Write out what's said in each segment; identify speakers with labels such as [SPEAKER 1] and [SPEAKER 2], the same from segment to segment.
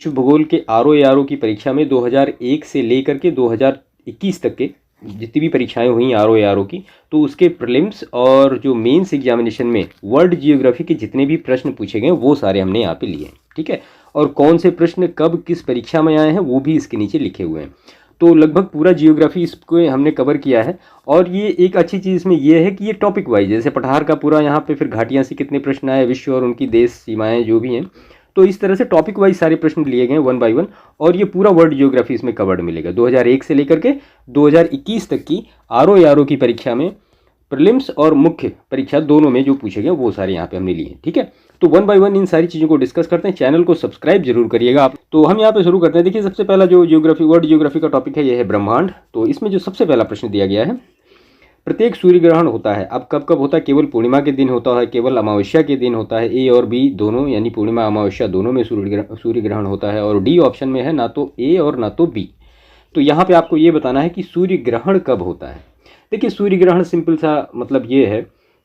[SPEAKER 1] विश्व भूगोल के आरओ की परीक्षा में 2001 से लेकर के 2021 तक के जितनी भी परीक्षाएं हुई आरओ की, तो उसके प्रीलिम्स और जो मेंस एग्जामिनेशन में वर्ल्ड जियोग्राफी के जितने भी प्रश्न पूछे गए वो सारे हमने यहाँ पे लिए हैं, ठीक है। और कौन से प्रश्न कब किस परीक्षा में आए हैं वो भी इसके नीचे लिखे हुए हैं। तो लगभग पूरा जियोग्राफी इसको हमने कवर किया है। और ये एक अच्छी चीज़ इसमें ये है कि ये टॉपिक वाइज, जैसे पठार का पूरा यहाँ पे, फिर घाटियाँ से कितने प्रश्न आए, विश्व और उनकी देश सीमाएँ जो भी हैं, तो इस तरह से टॉपिक वाइज सारे प्रश्न लिए गए 1 बाय 1। और ये पूरा वर्ल्ड जियोग्राफी इसमें कवर्ड मिलेगा 2001 से लेकर के 2021 तक की आरओ की परीक्षा में प्रीलिम्स और मुख्य परीक्षा दोनों में जो पूछे गए वो सारे यहाँ पे हमने लिए, ठीक है। तो 1 बाय 1 इन सारी चीज़ों को डिस्कस करते हैं। चैनल को सब्सक्राइब जरूर करिएगा आप। तो हम यहाँ पे शुरू करते हैं। देखिए, सबसे पहला जो जियोग्राफी वर्ल्ड जियोग्राफी का टॉपिक है ये है ब्रह्मांड। तो इसमें जो सबसे पहला प्रश्न दिया गया है, प्रत्येक सूर्य ग्रहण होता है, अब कब कब होता है? केवल पूर्णिमा के दिन होता है, केवल अमावस्या के दिन होता है, ए और बी दोनों, यानी पूर्णिमा अमावस्या दोनों में सूर्य ग्रहण होता है, और डी ऑप्शन में है ना तो ए और ना तो बी। तो यहाँ पे आपको ये बताना है कि सूर्य ग्रहण कब होता है। देखिए, सूर्य ग्रहण सिंपल सा मतलब ये है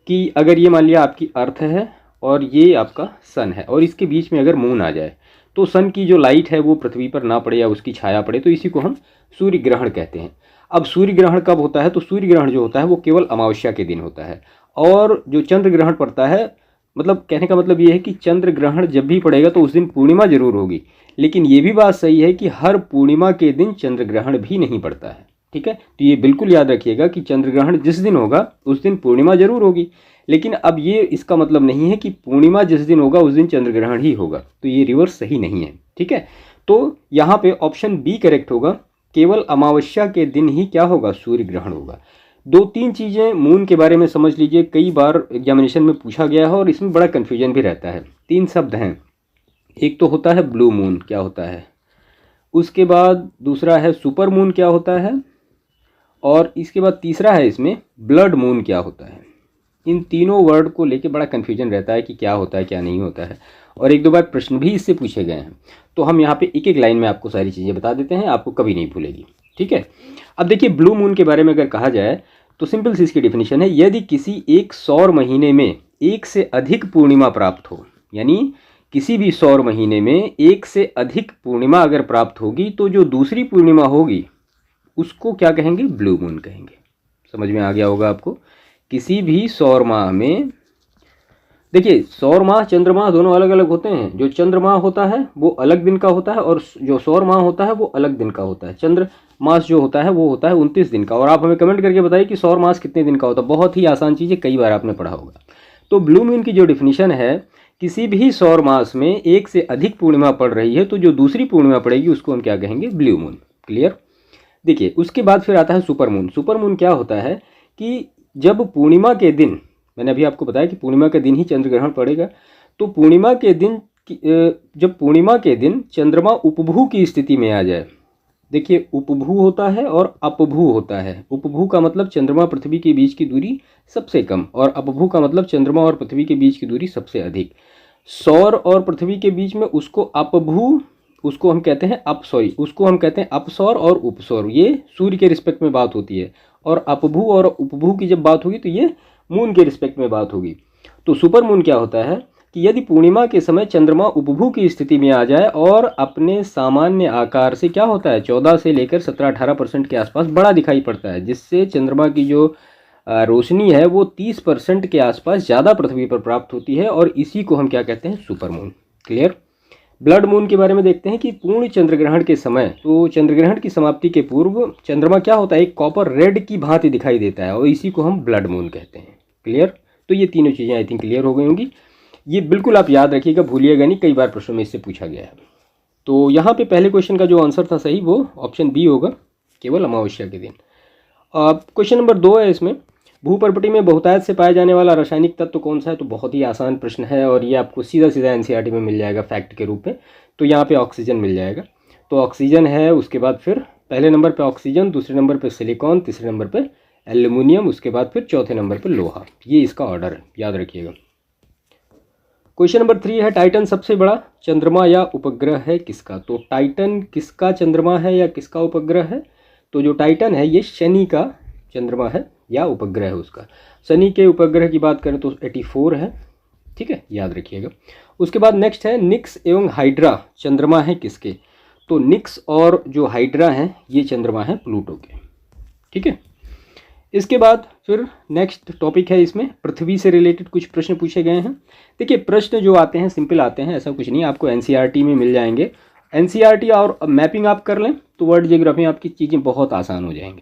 [SPEAKER 1] कि अगर ये मान लिया आपकी अर्थ है और ये आपका सन है, और इसके बीच में अगर मून आ जाए, तो सन की जो लाइट है वो पृथ्वी पर ना पड़े या उसकी छाया पड़े, तो इसी को हम सूर्य ग्रहण कहते हैं। अब सूर्य ग्रहण कब होता है? तो सूर्य ग्रहण जो होता है वो केवल अमावस्या के दिन होता है। और जो चंद्र ग्रहण पड़ता है, मतलब कहने का मतलब ये है कि चंद्र ग्रहण जब भी पड़ेगा तो उस दिन पूर्णिमा जरूर होगी, लेकिन ये भी बात सही है कि हर पूर्णिमा के दिन चंद्र ग्रहण भी नहीं पड़ता है, ठीक है। तो ये बिल्कुल याद रखिएगा कि चंद्र ग्रहण जिस दिन होगा उस दिन पूर्णिमा जरूर होगी, लेकिन अब ये इसका मतलब नहीं है कि पूर्णिमा जिस दिन होगा उस दिन चंद्र ग्रहण ही होगा, तो ये रिवर्स सही नहीं है, ठीक है। तो यहाँ पे ऑप्शन बी करेक्ट होगा, केवल अमावस्या के दिन ही क्या होगा? सूर्य ग्रहण होगा। 2-3 चीज़ें मून के बारे में समझ लीजिए, कई बार एग्जामिनेशन में पूछा गया है और इसमें बड़ा कन्फ्यूजन भी रहता है। 3 शब्द हैं, एक तो होता है ब्लू मून, क्या होता है, उसके बाद दूसरा है सुपर मून, क्या होता है, और इसके बाद तीसरा है इसमें ब्लड मून, क्या होता है। इन तीनों वर्ड को लेके बड़ा कन्फ्यूजन रहता है कि क्या होता है क्या नहीं होता है, और 1-2 बार प्रश्न भी इससे पूछे गए हैं। तो हम यहाँ पे एक एक लाइन में आपको सारी चीज़ें बता देते हैं, आपको कभी नहीं भूलेगी, ठीक है। अब देखिए, ब्लू मून के बारे में अगर कहा जाए तो सिंपल सी इसकी डेफिनेशन है, यदि किसी एक सौर महीने में एक से अधिक पूर्णिमा प्राप्त हो, यानी किसी भी सौर महीने में एक से अधिक पूर्णिमा अगर प्राप्त होगी, तो जो दूसरी पूर्णिमा होगी उसको क्या कहेंगे? ब्लू मून कहेंगे। समझ में आ गया होगा आपको। किसी भी सौर माह में, देखिए सौर माह चंद्रमाह दोनों अलग अलग होते हैं। जो चंद्रमाह होता है वो अलग दिन का होता है, और जो सौर माह होता है वो अलग दिन का होता है। चंद्र मास जो होता है वो होता है 29 दिन का। और आप हमें कमेंट करके बताइए कि सौर मास कितने दिन का होता है। बहुत ही आसान चीज़ है, कई बार आपने पढ़ा होगा। तो ब्लू मून की जो डिफिनीशन है, किसी भी सौर मास में एक से अधिक पूर्णिमा पड़ रही है, तो जो दूसरी पूर्णिमा पड़ेगी उसको हम क्या कहेंगे? Blue moon. क्लियर। देखिए, उसके बाद फिर आता है सुपर मून। सुपर मून क्या होता है कि जब पूर्णिमा के दिन, मैंने अभी आपको बताया कि पूर्णिमा के दिन ही चंद्र ग्रहण पड़ेगा, तो पूर्णिमा के दिन जब पूर्णिमा के दिन चंद्रमा उपभू की स्थिति में आ जाए। देखिए, उपभू होता है और अपभू होता है। उपभू का मतलब चंद्रमा पृथ्वी के बीच की दूरी सबसे कम, और अपभू का मतलब चंद्रमा और पृथ्वी के बीच की दूरी सबसे अधिक। सौर और पृथ्वी के बीच में उसको अपभू, उसको हम कहते हैं उसको हम कहते हैं अपसौर और उपसौर। ये सूर्य के रिस्पेक्ट में बात होती है, और अपभू और उपभू की जब बात होगी तो ये मून के रिस्पेक्ट में बात होगी। तो सुपर मून क्या होता है कि यदि पूर्णिमा के समय चंद्रमा उपभू की स्थिति में आ जाए और अपने सामान्य आकार से क्या होता है 14 से लेकर 17-18% के आसपास बड़ा दिखाई पड़ता है, जिससे चंद्रमा की जो रोशनी है वो 30% के आसपास ज़्यादा पृथ्वी पर प्राप्त होती है, और इसी को हम क्या कहते हैं? Super moon. Clear. Blood moon के बारे में देखते हैं कि पूर्ण चंद्रग्रहण के समय, तो चंद्रग्रहण की समाप्ति के पूर्व चंद्रमा क्या होता है? एक कॉपर रेड की भांति दिखाई देता है, और इसी को हम ब्लड मून कहते हैं। क्लियर। तो ये तीनों चीज़ें आई थिंक क्लियर हो गई होंगी। ये बिल्कुल आप याद रखिएगा, भूलिएगा नहीं, कई बार प्रश्नों में इससे पूछा गया है। तो यहाँ पे पहले क्वेश्चन का जो आंसर था सही, वो ऑप्शन बी होगा, केवल अमावस्या के दिन। क्वेश्चन नंबर 2 है इसमें, भूपर्पटी में बहुतायत से पाया जाने वाला रासायनिक तत्व कौन सा है? तो बहुत ही आसान प्रश्न है, और ये आपको सीधा सीधा एनसीईआरटी में मिल जाएगा फैक्ट के रूप में। तो यहाँ पे ऑक्सीजन मिल जाएगा। तो ऑक्सीजन है, उसके बाद फिर पहले नंबर पे ऑक्सीजन, दूसरे नंबर पे सिलिकॉन, तीसरे नंबर पे एल्यूमिनियम, उसके बाद फिर चौथे नंबर पे लोहा। ये इसका ऑर्डर है, याद रखिएगा। क्वेश्चन नंबर 3 है, टाइटन सबसे बड़ा चंद्रमा या उपग्रह है किसका? तो टाइटन किसका चंद्रमा है या किसका उपग्रह है? तो जो टाइटन है ये शनि का चंद्रमा है या उपग्रह है उसका। शनि के उपग्रह की बात करें तो 84 है, ठीक है, याद रखिएगा। उसके बाद नेक्स्ट है निक्स एवं हाइड्रा चंद्रमा है किसके? तो निक्स और जो हाइड्रा हैं ये चंद्रमा है प्लूटो के। ठीक है, इसके बाद फिर नेक्स्ट टॉपिक है, इसमें पृथ्वी से रिलेटेड कुछ प्रश्न पूछे गए हैं। देखिए प्रश्न जो आते हैं सिंपल आते हैं, ऐसा कुछ नहीं, आपको एनसीईआरटी में मिल जाएंगे। एनसीईआरटी और मैपिंग आप कर लें तो वर्ल्ड ज्योग्राफी में आपकी चीज़ें बहुत आसान हो जाएंगी।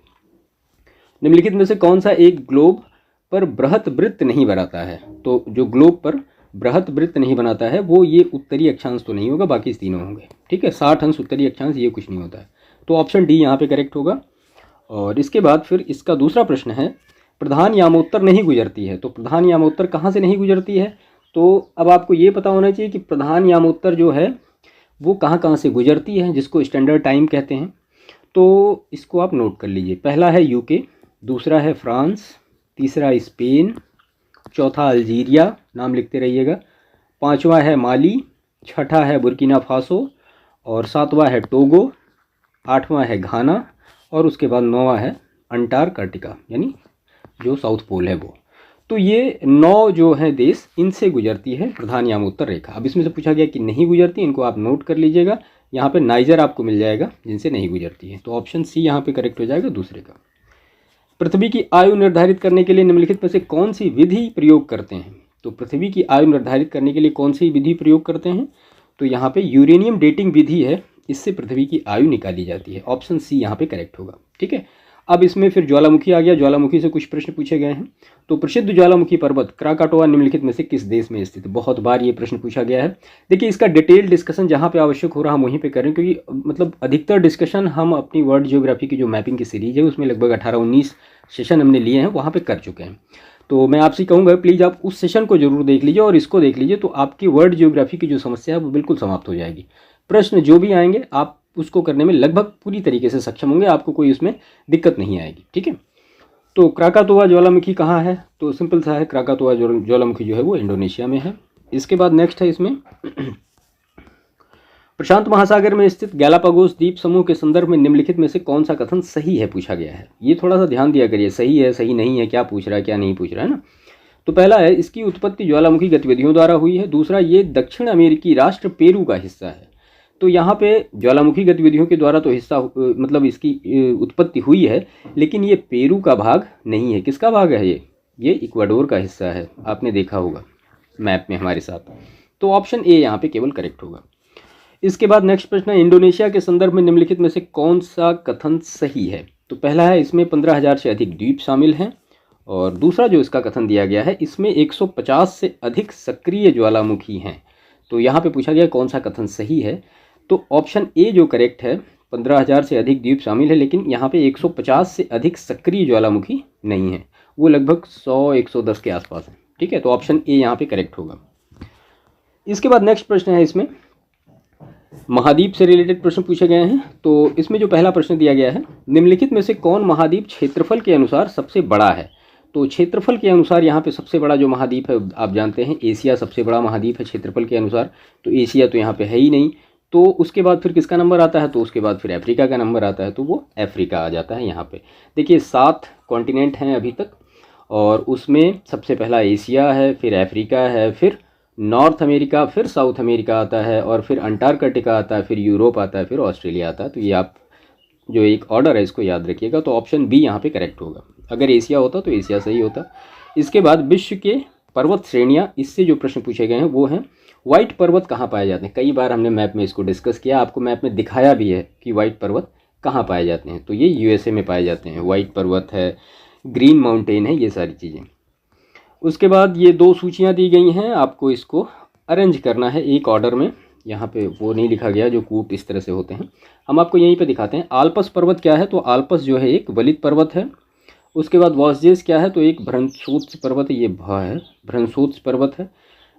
[SPEAKER 1] निम्नलिखित में से कौन सा एक ग्लोब पर बृहत वृत्त नहीं बनाता है? तो जो ग्लोब पर बृहत वृत्त नहीं बनाता है वो ये उत्तरी अक्षांश तो नहीं होगा, बाकी तीनों होंगे। ठीक है, 60 अंश उत्तरी अक्षांश ये कुछ नहीं होता है, तो ऑप्शन डी यहाँ पे करेक्ट होगा। और इसके बाद फिर इसका दूसरा प्रश्न है, प्रधान यामोत्तर नहीं गुजरती है। तो प्रधान यामोत्तर कहाँ से नहीं गुजरती है? तो अब आपको ये पता होना चाहिए कि प्रधान यामोत्तर जो है वो कहाँ कहाँ से गुजरती है, जिसको स्टैंडर्ड टाइम कहते हैं। तो इसको आप नोट कर लीजिए, पहला है यूके, दूसरा है फ्रांस, तीसरा स्पेन, चौथा अल्जीरिया, नाम लिखते रहिएगा, पांचवा है माली, छठा है बुर्किना फासो, और सातवां है टोगो, आठवां है घाना, और उसके बाद नौवां है अंटार्कटिका, यानी जो साउथ पोल है वो। तो ये 9 जो है देश, इनसे गुजरती है प्रधान यामोत्तर रेखा। अब इसमें से पूछा गया कि नहीं गुजरती, इनको आप नोट कर लीजिएगा। यहाँ पे नाइजर आपको मिल जाएगा जिनसे नहीं गुजरती है, तो ऑप्शन सी यहाँ पे करेक्ट हो जाएगा दूसरे का। पृथ्वी की आयु निर्धारित करने के लिए निम्नलिखित में से कौन सी विधि प्रयोग करते हैं? तो पृथ्वी की आयु निर्धारित करने के लिए कौन सी विधि प्रयोग करते हैं? तो यहाँ पे यूरेनियम डेटिंग विधि है, इससे पृथ्वी की आयु निकाली जाती है। ऑप्शन सी यहाँ पे करेक्ट होगा। ठीक है, अब इसमें फिर ज्वालामुखी आ गया, ज्वालामुखी से कुछ प्रश्न पूछे गए हैं। तो प्रसिद्ध ज्वालामुखी पर्वत क्राकाटोआ निम्नलिखित में से किस देश में स्थित है? बहुत बार ये प्रश्न पूछा गया है। देखिए इसका डिटेल डिस्कशन जहाँ पे आवश्यक हो रहा हम वहीं पे करें, क्योंकि मतलब अधिकतर डिस्कशन हम अपनी वर्ल्ड ज्योग्राफी की जो मैपिंग की सीरीज है उसमें लगभग 18-19 सेशन हमने लिए हैं, वहाँ पे कर चुके हैं। तो मैं आपसे कहूँगा प्लीज़ आप उस सेशन को जरूर देख लीजिए और इसको देख लीजिए, तो आपकी वर्ल्ड ज्योग्राफी की जो समस्या है वो बिल्कुल समाप्त हो जाएगी। प्रश्न जो भी आएंगे आप उसको करने में लगभग पूरी तरीके से सक्षम होंगे, आपको कोई उसमें दिक्कत नहीं आएगी। ठीक है, तो क्राकातोआ ज्वालामुखी कहाँ है? तो सिंपल सा है, क्राकातोआ ज्वालामुखी जो है वो इंडोनेशिया में है। इसके बाद नेक्स्ट है इसमें प्रशांत महासागर में स्थित गैलापागोस द्वीप समूह के संदर्भ में निम्नलिखित में से कौन सा कथन सही है पूछा गया है। ये थोड़ा सा ध्यान दिया करिए, सही है सही नहीं है, क्या पूछ रहा है क्या नहीं पूछ रहा है ना। तो पहला है इसकी उत्पत्ति ज्वालामुखी गतिविधियों द्वारा हुई है। दूसरा, ये दक्षिण अमेरिकी राष्ट्र पेरू का हिस्सा है। तो यहाँ पे ज्वालामुखी गतिविधियों के द्वारा तो हिस्सा मतलब इसकी उत्पत्ति हुई है, लेकिन ये पेरू का भाग नहीं है। किसका भाग है ये इक्वाडोर का हिस्सा है, आपने देखा होगा मैप में हमारे साथ। तो ऑप्शन ए यहाँ पे केवल करेक्ट होगा। इसके बाद नेक्स्ट प्रश्न है, इंडोनेशिया के संदर्भ में निम्नलिखित में से कौन सा कथन सही है? तो पहला है इसमें 15,000 से अधिक द्वीप शामिल हैं, और दूसरा जो इसका कथन दिया गया है इसमें 150 से अधिक सक्रिय ज्वालामुखी हैं। तो यहाँ पे पूछा गया कौन सा कथन सही है, तो ऑप्शन ए जो करेक्ट है, 15,000 से अधिक द्वीप शामिल है, लेकिन यहाँ पे 150 से अधिक सक्रिय ज्वालामुखी नहीं है, वो लगभग 100-110 के आसपास है। ठीक है, तो ऑप्शन ए यहाँ पे करेक्ट होगा। इसके बाद नेक्स्ट प्रश्न है, इसमें महाद्वीप से रिलेटेड प्रश्न पूछे गए हैं। तो इसमें जो पहला प्रश्न दिया गया है, निम्नलिखित में से कौन महाद्वीप क्षेत्रफल के अनुसार सबसे बड़ा है? तो क्षेत्रफल के अनुसार यहाँ पे सबसे बड़ा जो महाद्वीप है आप जानते हैं एशिया सबसे बड़ा महाद्वीप है क्षेत्रफल के अनुसार। तो एशिया तो यहाँ पे है ही नहीं, तो उसके बाद फिर किसका नंबर आता है? तो उसके बाद फिर अफ्रीका का नंबर आता है, तो वो अफ्रीका आ जाता है यहाँ पे। देखिए 7 कॉन्टिनेंट हैं अभी तक, और उसमें सबसे पहला एशिया है, फिर अफ्रीका है, फिर नॉर्थ अमेरिका, फिर साउथ अमेरिका आता है, और फिर अंटार्कटिका आता है, फिर यूरोप आता है, फिर ऑस्ट्रेलिया आता है। तो ये आप जो एक ऑर्डर है इसको याद रखिएगा। तो ऑप्शन बी यहाँ पे करेक्ट होगा। अगर एशिया होता तो एशिया सही होता। इसके बाद विश्व के पर्वत श्रेणियाँ, इससे जो प्रश्न पूछे गए हैं वो हैं वाइट पर्वत कहाँ पाए जाते हैं। कई बार हमने मैप में इसको डिस्कस किया, आपको मैप में दिखाया भी है कि वाइट पर्वत कहाँ पाए जाते हैं। तो ये यूएसए में पाए जाते हैं, वाइट पर्वत है, ग्रीन माउंटेन है, ये सारी चीज़ें। उसके बाद ये 2 सूचियाँ दी गई हैं, आपको इसको अरेंज करना है एक ऑर्डर में। यहाँ पे वो नहीं लिखा गया जो कूट इस तरह से होते हैं, हम आपको यहीं पे दिखाते हैं। आल्पस पर्वत क्या है? तो आल्पस जो है एक वलित पर्वत है। उसके बाद वॉस्जेस क्या है? तो एक भ्रंशोत्स पर्वत है, ये भ है, भ्रंशोत्स पर्वत है।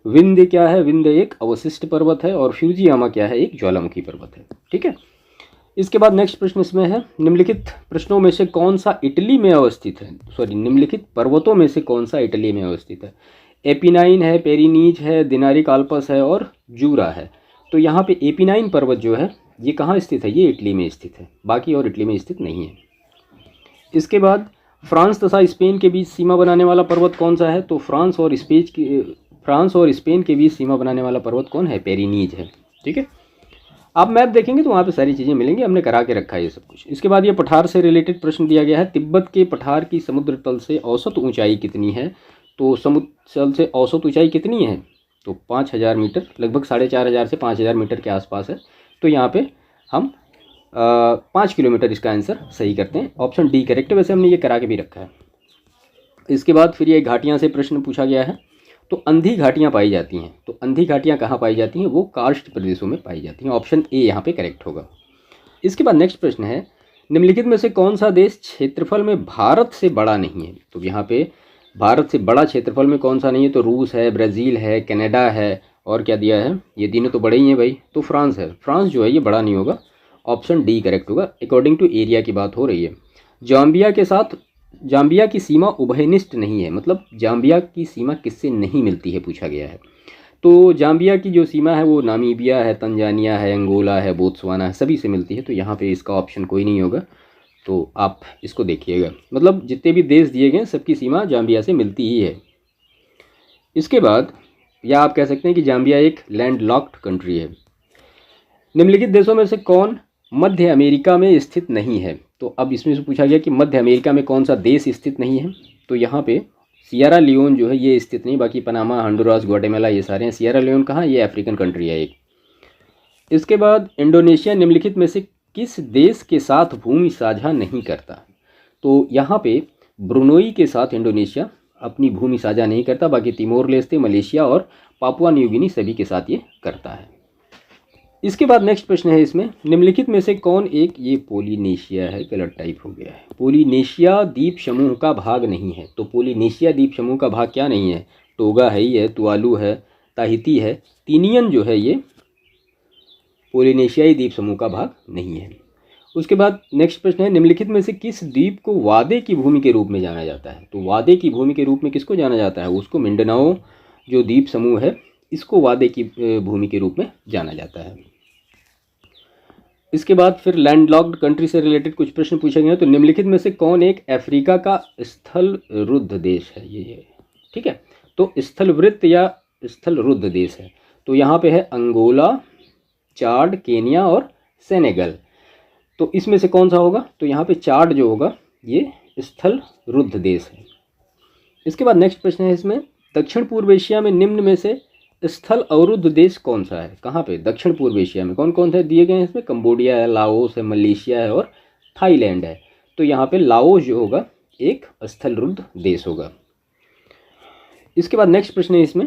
[SPEAKER 1] विंध्य क्या है? विंध्य एक अवशिष्ट पर्वत है। और फ्यूजियामा क्या है? एक ज्वालामुखी पर्वत है। ठीक है, इसके बाद नेक्स्ट प्रश्न इसमें है, निम्नलिखित प्रश्नों में से कौन सा इटली में अवस्थित है? निम्नलिखित पर्वतों में से कौन सा इटली में अवस्थित है? एपिनाइन है, पेरिनीज है, दिनारिक आल्पस है, और जूरा है। तो यहाँ पे एपिनाइन पर्वत जो है ये कहाँ स्थित है? ये इटली में स्थित है, बाकी और इटली में स्थित नहीं है। इसके बाद फ्रांस तथा स्पेन के बीच सीमा बनाने वाला पर्वत कौन सा है? तो फ्रांस और फ्रांस और स्पेन के बीच सीमा बनाने वाला पर्वत कौन है? पेरिनीज है। ठीक है, आप मैप देखेंगे तो वहाँ पे सारी चीज़ें मिलेंगी, हमने करा के रखा है ये सब कुछ। इसके बाद ये पठार से रिलेटेड प्रश्न दिया गया है। तिब्बत के पठार की समुद्र तल से औसत ऊंचाई कितनी है? तो समुद्र तल से औसत ऊंचाई कितनी है? तो 5000 मीटर, लगभग 4500 से 5000 मीटर के आसपास है। तो यहाँ पे हम 5 किलोमीटर इसका आंसर सही करते हैं। ऑप्शन डी करेक्ट है, वैसे हमने ये करा के भी रखा है। इसके बाद फिर ये घाटियाँ से प्रश्न पूछा गया है। तो अंधी घाटियाँ पाई जाती हैं, तो अंधी घाटियाँ कहाँ पाई जाती हैं? वो कार्स्ट प्रदेशों में पाई जाती हैं। ऑप्शन ए यहाँ पे करेक्ट होगा। इसके बाद नेक्स्ट प्रश्न है, निम्नलिखित में से कौन सा देश क्षेत्रफल में भारत से बड़ा नहीं है? तो यहाँ पे भारत से बड़ा क्षेत्रफल में कौन सा नहीं है? तो रूस है, ब्राज़ील है, कनाडा है, और क्या दिया है? ये तीनों तो बड़े ही हैं भाई। तो फ्रांस है, फ्रांस जो है ये बड़ा नहीं होगा। ऑप्शन डी करेक्ट होगा। अकॉर्डिंग टू एरिया की बात हो रही है। जाम्बिया के साथ जाम्बिया की सीमा उभयनिष्ठ नहीं है, मतलब जाम्बिया की सीमा किससे नहीं मिलती है पूछा गया है। तो जाम्बिया की जो सीमा है वो नामीबिया है, तंजानिया है, अंगोला है, बोत्सवाना है, सभी से मिलती है। तो यहाँ पे इसका ऑप्शन कोई नहीं होगा। तो आप इसको देखिएगा, मतलब जितने भी देश दिए गए सबकी सीमा जाम्बिया से मिलती ही है। इसके बाद या आप कह सकते हैं कि जाम्बिया एक लैंडलॉक्ड कंट्री है। निम्नलिखित देशों में से कौन मध्य अमेरिका में स्थित नहीं है? तो अब इसमें से पूछा गया कि मध्य अमेरिका में कौन सा देश स्थित नहीं है। तो यहाँ पे सियरा लियोन जो है ये स्थित नहीं, बाकी पनामा, हंडुरास, ग्वाटेमाला ये सारे हैं। सियरा लियोन कहाँ? ये अफ्रीकन कंट्री है एक। इसके बाद इंडोनेशिया निम्नलिखित में से किस देश के साथ भूमि साझा नहीं करता? तो यहाँ पे ब्रुनोई के साथ इंडोनेशिया अपनी भूमि साझा नहीं करता, बाकी तिमोर लेस्ते, मलेशिया और पापुआ न्यू गिनी सभी के साथ ये करता है। इसके बाद नेक्स्ट प्रश्न है इसमें, निम्नलिखित में से कौन एक, ये पोलिनेशिया है, गलत टाइप हो गया है। पोलिनेशिया द्वीप समूह का भाग नहीं है। तो पोलिनेशिया द्वीप समूह का भाग क्या नहीं है? टोगा है ही है, तुआलू है, ताहिती है, तीनियन जो है ये पोलिनेशियाई द्वीप समूह का भाग नहीं है। उसके बाद नेक्स्ट प्रश्न है, निम्नलिखित में से किस द्वीप को वादे की भूमि के रूप में जाना जाता है? तो वादे की भूमि के रूप में किसको जाना जाता है? उसको मिंडनाओ जो द्वीप समूह है इसको वादे की भूमि के रूप में जाना जाता है। इसके बाद फिर लैंडलॉक्ड कंट्री से रिलेटेड कुछ प्रश्न पूछे गए हैं। तो निम्नलिखित में से कौन एक अफ्रीका का स्थलरुद्ध देश है? ये ठीक है, तो स्थलवृत्त या स्थलरुद्ध देश है। तो यहाँ पे है अंगोला, चाड, केनिया और सेनेगल। तो इसमें से कौन सा होगा? तो यहाँ पे चाड जो होगा ये स्थलरुद्ध देश है। इसके बाद नेक्स्ट प्रश्न है इसमें, दक्षिण पूर्व एशिया में निम्न में से स्थल अवरुद्ध देश कौन सा है? कहाँ पे? दक्षिण पूर्व एशिया में कौन कौन से दिए गए हैं इसमें? कंबोडिया है, लाओस है, मलेशिया है और थाईलैंड है। तो यहाँ पे लाओस जो होगा एक स्थलरुद्ध देश होगा। इसके बाद नेक्स्ट प्रश्न है इसमें,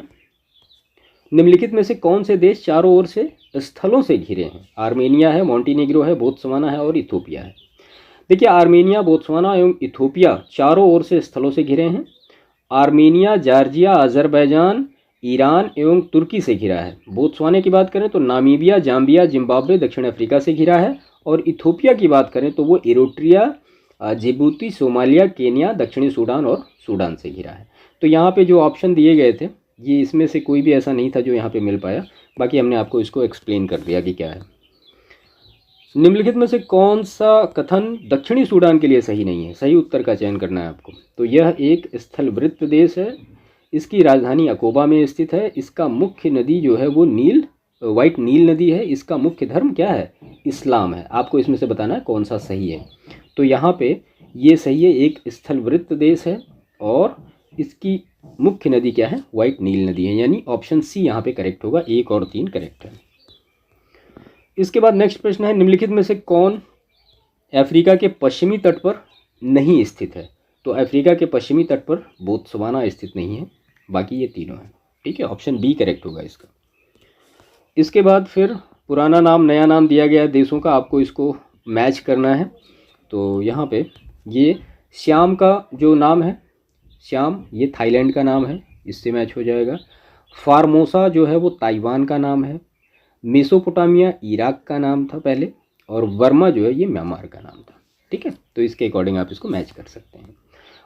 [SPEAKER 1] निम्नलिखित में से कौन से देश चारों ओर से स्थलों से घिरे हैं? आर्मेनिया है, मोंटीनेग्रो है, बोत्सवाना है और इथोपिया है। देखिए आर्मेनिया, बोत्सवाना एवं इथोपिया चारों ओर से स्थलों से घिरे हैं। आर्मेनिया जॉर्जिया, अजरबैजान, ईरान एवं तुर्की से घिरा है। बोत्सवाना की बात करें तो नामीबिया, जाम्बिया, जिम्बाब्वे, दक्षिण अफ्रीका से घिरा है। और इथोपिया की बात करें तो वो इरिट्रिया, जिबूती, सोमालिया, केन्या, दक्षिणी सूडान और सूडान से घिरा है। तो यहाँ पे जो ऑप्शन दिए गए थे ये इसमें से कोई भी ऐसा नहीं था जो यहाँ पे मिल पाया, बाकी हमने आपको इसको एक्सप्लेन कर दिया कि क्या है। निम्नलिखित में से कौन सा कथन दक्षिणी सूडान के लिए सही नहीं है? सही उत्तर का चयन करना है आपको। तो यह एक स्थलवृत्त देश है, इसकी राजधानी अकोबा में स्थित है, इसका मुख्य नदी जो है वो वाइट नील नदी है, इसका मुख्य धर्म क्या है? इस्लाम है। आपको इसमें से बताना है कौन सा सही है। तो यहाँ पे ये सही है, एक स्थलवृत्त देश है और इसकी मुख्य नदी क्या है? वाइट नील नदी है, यानी ऑप्शन सी यहाँ पे करेक्ट होगा। 1 और 3 करेक्ट है। इसके बाद नेक्स्ट प्रश्न है, निम्नलिखित में से कौन अफ्रीका के पश्चिमी तट पर नहीं स्थित है? तो अफ्रीका के पश्चिमी तट पर बोत्सवाना स्थित नहीं है, बाकी ये तीनों हैं। ठीक है, ऑप्शन बी करेक्ट होगा इसका। इसके बाद फिर पुराना नाम नया नाम दिया गया है देशों का, आपको इसको मैच करना है। तो यहाँ पे ये श्याम का जो नाम है, श्याम ये थाईलैंड का नाम है, इससे मैच हो जाएगा। फार्मोसा जो है वो ताइवान का नाम है। मेसोपोटामिया इराक का नाम था पहले, और वर्मा जो है ये म्यांमार का नाम था। ठीक है, तो इसके अकॉर्डिंग आप इसको मैच कर सकते हैं।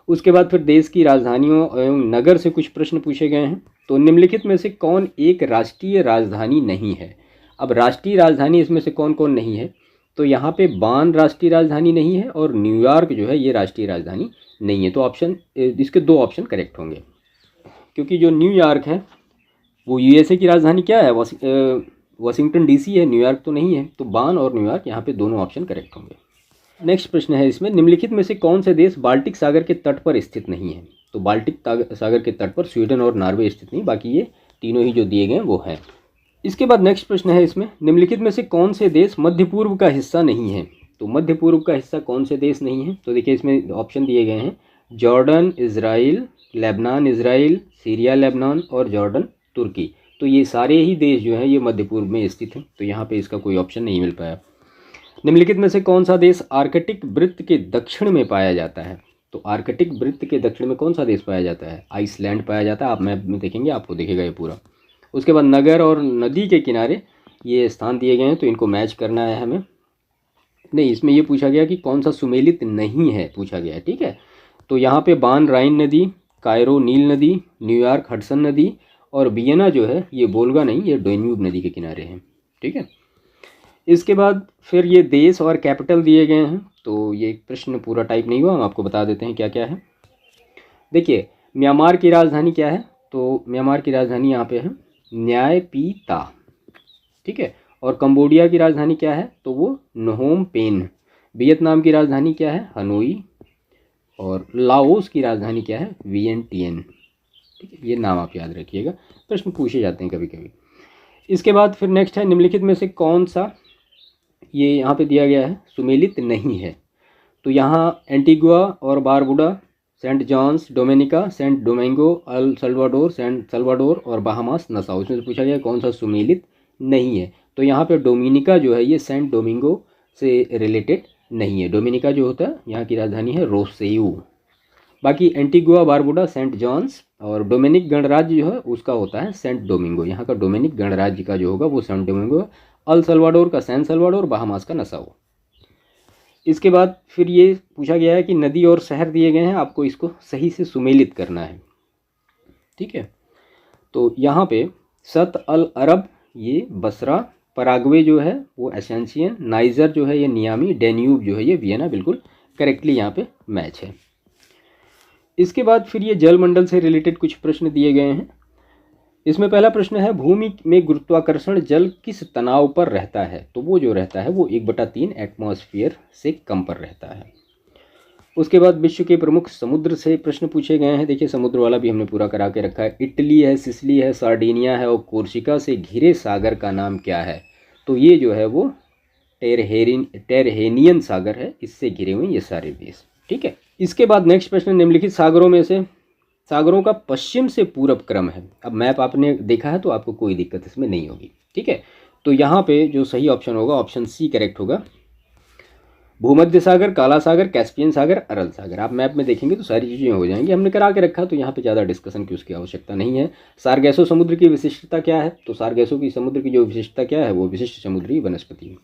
[SPEAKER 1] उसके बाद फिर देश की राजधानियों एवं नगर से कुछ प्रश्न पूछे गए हैं। तो निम्नलिखित में से कौन एक राष्ट्रीय राजधानी नहीं है? अब राष्ट्रीय राजधानी इसमें से कौन कौन नहीं है? तो यहाँ पे बान राष्ट्रीय राजधानी नहीं है और न्यूयॉर्क जो है ये राष्ट्रीय राजधानी नहीं है। तो ऑप्शन इसके 2 ऑप्शन करेक्ट होंगे, क्योंकि जो न्यूयॉर्क है वो यूएसए की राजधानी क्या है? वाशिंगटन डीसी है, न्यूयॉर्क तो नहीं है। तो बान और न्यूयॉर्क यहाँ पे दोनों ऑप्शन करेक्ट होंगे। नेक्स्ट प्रश्न है इसमें, निम्नलिखित में से कौन से देश बाल्टिक सागर के तट पर स्थित नहीं है? तो बाल्टिक सागर के तट पर स्वीडन और नॉर्वे स्थित नहीं, बाकी ये तीनों ही जो दिए गए हैं वो हैं। इसके बाद नेक्स्ट प्रश्न है इसमें, निम्नलिखित में से कौन से देश मध्य पूर्व का हिस्सा नहीं है? तो मध्य पूर्व का हिस्सा कौन से देश नहीं है? तो देखिए इसमें ऑप्शन दिए गए हैं, Jordan Israel, Lebanon Israel, Syria Lebanon और जॉर्डन तुर्की। तो ये सारे ही देश जो हैं ये मध्य पूर्व में स्थित हैं, तो यहाँ पे इसका कोई ऑप्शन नहीं मिल पाया। निम्नलिखित में से कौन सा देश आर्कटिक वृत्त के दक्षिण में पाया जाता है? तो आर्कटिक वृत्त के दक्षिण में कौन सा देश पाया जाता है? आइसलैंड पाया जाता है। आप मैप में देखेंगे आपको दिखेगा ये पूरा। उसके बाद नगर और नदी के किनारे ये स्थान दिए गए हैं, तो इनको मैच करना है हमें। नहीं, इसमें ये पूछा गया कि कौन सा सुमेलित नहीं है, पूछा गया है, ठीक है। तो यहाँ पे बान राइन नदी, कायरो नील नदी, न्यूयॉर्क हडसन नदी और वियना जो है ये वोल्गा नहीं, ये डैन्यूब नदी के किनारे हैं, ठीक है। इसके बाद फिर ये देश और कैपिटल दिए गए हैं, तो ये प्रश्न पूरा टाइप नहीं हुआ, हम आपको बता देते हैं क्या क्या है। देखिए म्यांमार की राजधानी क्या है? तो म्यांमार की राजधानी यहाँ पे है न्यायपीता, ठीक है। और कंबोडिया की राजधानी क्या है? तो वो नहोम पेन। वियतनाम की राजधानी क्या है? हनोई। और लाओस की राजधानी क्या है? वियंटियन, ठीक है। ये नाम आप याद रखिएगा, प्रश्न पूछे जाते हैं कभी कभी। इसके बाद फिर नेक्स्ट है, निम्नलिखित में से कौन सा ये यहाँ पे दिया गया है सुमेलित नहीं है? तो यहाँ एंटीगुआ और Barbuda, Saint John's, Dominica, Saint Domingo, El Salvador, Saint Salvador और बहामास नसाउ, इसमें से पूछा गया कौन सा सुमेलित नहीं है? तो यहाँ पे डोमिनिका जो है ये सेंट डोमिंगो से रिलेटेड नहीं है। डोमिनिका जो होता है यहाँ की राजधानी है रोसेयू। बाकी एंटीगुआ, बारबुडा, सेंट जॉन्स और डोमिनिक गणराज्य जो है उसका होता है सेंट डोमिंगो। यहाँ का डोमिनिक गणराज्य का जो होगा वो सेंट डोमिंगो, अल सल्वाडोर का सैन सल्वाडोर, बहामास का नसाउ। इसके बाद फिर ये पूछा गया है कि नदी और शहर दिए गए हैं, आपको इसको सही से सुमेलित करना है, ठीक है। तो यहाँ पे सत अल अरब ये बसरा, पराग्वे जो है वो एसेंशियन, नाइजर जो है ये नियामी, डेन्यूब जो है ये वियना, बिल्कुल करेक्टली यहाँ पे मैच है। इसके बाद फिर ये जलमंडल से रिलेटेड कुछ प्रश्न दिए गए हैं। इसमें पहला प्रश्न है, भूमि में गुरुत्वाकर्षण जल किस तनाव पर रहता है? तो वो जो रहता है वो 1/3 एटमॉस्फेयर से कम पर रहता है। उसके बाद विश्व के प्रमुख समुद्र से प्रश्न पूछे गए हैं। देखिए समुद्र वाला भी हमने पूरा करा के रखा है। इटली है, सिसिली है, सार्डिनिया है और कोर्सिका से घिरे सागर का नाम क्या है? तो ये जो है वो टेरहेनियन सागर है, इससे घिरे हुए ये सारे देश, ठीक है। इसके बाद नेक्स्ट प्रश्न, निम्नलिखित सागरों में से सागरों का पश्चिम से पूरब क्रम है। अब मैप आपने देखा है तो आपको कोई दिक्कत इसमें नहीं होगी, ठीक है। तो यहाँ पे जो सही ऑप्शन होगा ऑप्शन सी करेक्ट होगा। भूमध्य सागर, काला सागर, कैस्पियन सागर, अरल सागर। आप मैप में देखेंगे तो सारी चीज़ें हो जाएंगी, हमने करा के रखा, तो यहाँ पे ज़्यादा डिस्कशन की उसकी आवश्यकता नहीं है। सारगैसो समुद्र की विशिष्टता क्या है? तो सारगैसो की समुद्र की जो विशिष्टता क्या है वो विशिष्ट समुद्री वनस्पति है।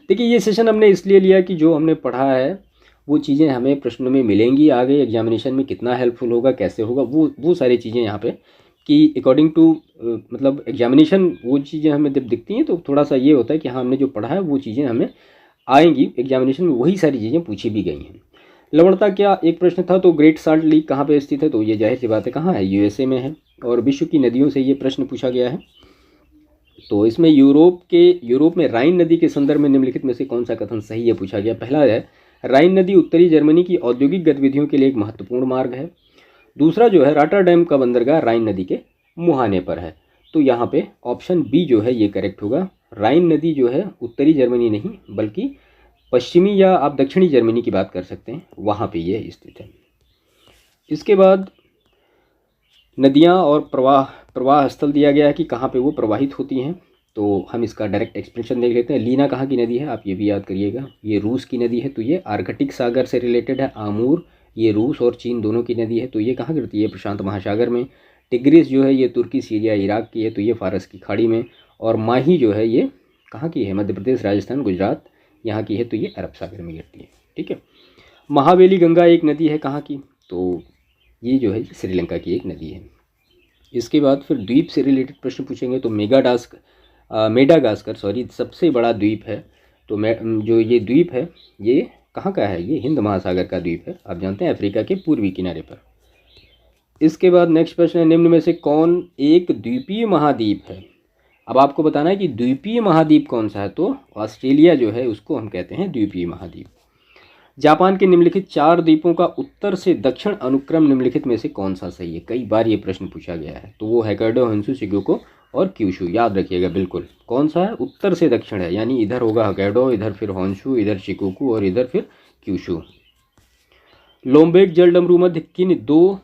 [SPEAKER 1] देखिए ये सेशन हमने इसलिए लिया कि जो हमने पढ़ा है वो चीज़ें हमें प्रश्नों में मिलेंगी, आगे एग्जामिनेशन में कितना हेल्पफुल होगा, कैसे होगा, वो सारी चीज़ें यहाँ पे कि अकॉर्डिंग टू मतलब एग्जामिनेशन वो चीज़ें हमें जब दिखती हैं तो थोड़ा सा ये होता है कि हाँ हमने जो पढ़ा है वो चीज़ें हमें आएंगी एग्जामिनेशन में, वही सारी चीज़ें पूछी भी गई हैं। लवणता क्या एक प्रश्न था, तो ग्रेट साल्ट लेक कहाँ पे स्थित है? तो ये जाहिर सी बात है कहाँ है, यूएसए में है। और विश्व की नदियों से ये प्रश्न पूछा गया है। तो इसमें यूरोप में राइन नदी के संदर्भ में निम्नलिखित में से कौन सा कथन सही है पूछा गया। पहला है, राइन नदी उत्तरी जर्मनी की औद्योगिक गतिविधियों के लिए एक महत्वपूर्ण मार्ग है। दूसरा जो है, रॉटरडैम का बंदरगाह राइन नदी के मुहाने पर है। तो यहाँ पे ऑप्शन बी जो है ये करेक्ट होगा। राइन नदी जो है उत्तरी जर्मनी नहीं बल्कि पश्चिमी या आप दक्षिणी जर्मनी की बात कर सकते हैं, वहाँ पे ये स्थित है। इसके बाद नदियाँ और प्रवाह स्थल दिया गया है कि कहाँ पे वो प्रवाहित होती हैं। तो हम इसका डायरेक्ट एक्सप्लेनेशन देख लेते हैं। लीना कहाँ की नदी है, आप ये भी याद करिएगा, ये रूस की नदी है, तो ये आर्कटिक सागर से रिलेटेड है। आमूर ये रूस और चीन दोनों की नदी है, तो ये कहाँ गिरती है, प्रशांत महासागर में। टिग्रिस जो है ये तुर्की, सीरिया, इराक की है, तो ये फारस की खाड़ी में। और माही जो है ये कहाँ की है, मध्य प्रदेश, राजस्थान, गुजरात यहाँ की है, तो ये अरब सागर में गिरती है, ठीक है। महावेली गंगा एक नदी है कहाँ की, तो ये जो है श्रीलंका की एक नदी है। इसके बाद फिर द्वीप से रिलेटेड प्रश्न पूछेंगे। तो मेडागास्कर सबसे बड़ा द्वीप है। तो जो ये द्वीप है ये कहाँ का है, ये हिंद महासागर का द्वीप है, आप जानते हैं, अफ्रीका के पूर्वी किनारे पर। इसके बाद नेक्स्ट प्रश्न है, निम्न में से कौन एक द्वीपीय महाद्वीप है? अब आपको बताना है कि द्वीपीय महाद्वीप कौन सा है, तो ऑस्ट्रेलिया जो है उसको हम कहते हैं द्वीपीय महाद्वीप। जापान के निम्नलिखित 4 द्वीपों का उत्तर से दक्षिण अनुक्रम निम्नलिखित में से कौन सा सही है? कई बार ये प्रश्न पूछा गया है, तो वो होक्काइडो, होन्शु, शिगोको और क्यूशू, याद रखिएगा बिल्कुल। कौन सा है? उत्तर से दक्षिण है, यानी इधर होगा होक्काइडो, इधर फिर होन्शु, इधर शिकोकू और इधर फिर क्यूशू। लोम्बेक जलडमरू मध्य किन 2